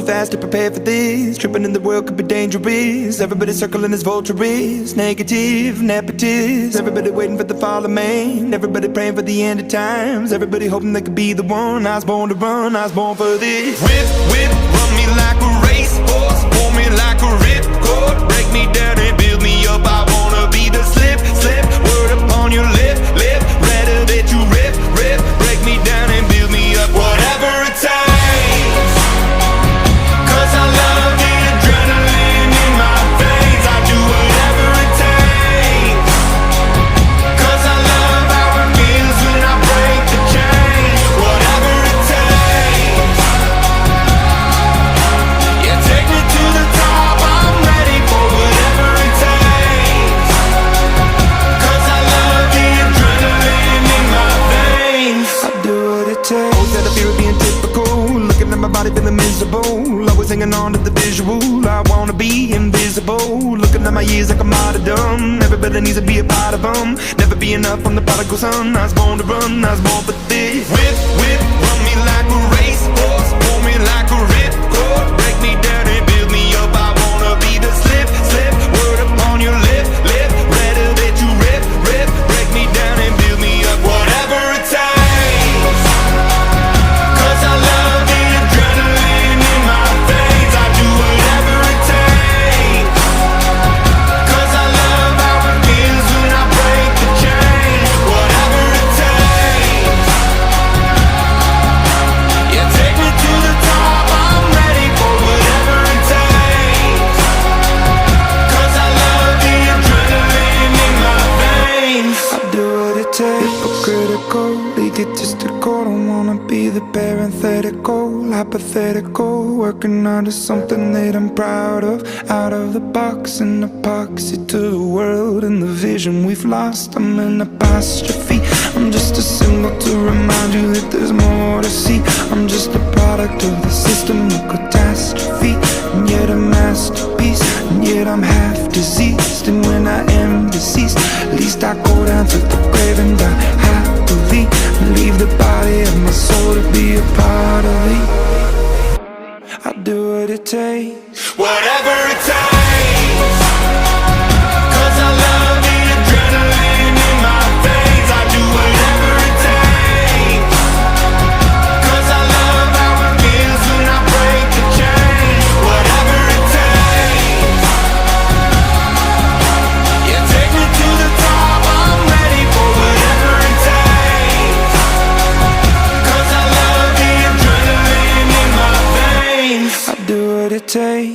fast to prepare for this. Tripping in the world could be dangerous. Everybody circling as vultures, negative, nepotist. Everybody waiting for the fall of man. Everybody praying for the end of times. Everybody hoping they could be the one. I was born to run, I was born for this. Whip, whip, run me like a racehorse, pull me like a ripcord, break me down and build me up. I wanna be the slip, slip, word upon your lip, lip. Rather that you rip, rip, break me down and build me up. Whatever it takes, 'cause I love the adrenaline in my veins. I do whatever it takes, 'cause I love how it feels when I break the chains. Whatever it takes, yeah, take me to the top. I'm ready for whatever it takes, 'cause I love the adrenaline in my veins. I do what it takes. Always had a fear of being typical, looking at my body feeling miserable. Always hanging on to the visual, I wanna be invisible. Looking at my years like a martyrdom. Everybody needs to be a part of them. Never be enough, I'm the prodigal son. I was born to run, I was born for this. Whip, whip, run me like a racehorse, pull me like a ripcord, break me down and build me up. I wanna be the slip, slip, word upon your lip, lip. Rather that you rip, rip, break me down and build me up. Whatever it takes, 'cause I love the adrenaline in my veins. I do whatever it takes, 'cause I love how it feels when I break the chains. Whatever it takes, yeah, take me to the top. I'm ready for whatever it takes, 'cause I love the adrenaline in my veins. I do what it takes. Hypocritical, egotistical. Don't wanna be the parenthetical, hypothetical. Working onto something that I'm proud of. Out of the box, an epoxy to the world and the vision we've lost. I'm an apostrophe. I'm just a symbol to remind you that there's more to see. I'm just a product of the system of catastrophe, and yet a masterpiece. And yet I'm half diseased, and when I am deceased, at least I go down to the grave and die happily, and leave the body of my soul to be a part of me. I do what it takes, whatever it takes, 'cause I love the adrenaline in my veins. I do whatever it takes, 'cause I love how it feels when I break the chains. Whatever it takes, yeah, take me to the top. I'm ready for whatever it takes, 'cause I love the adrenaline in my veins. I do what it takes.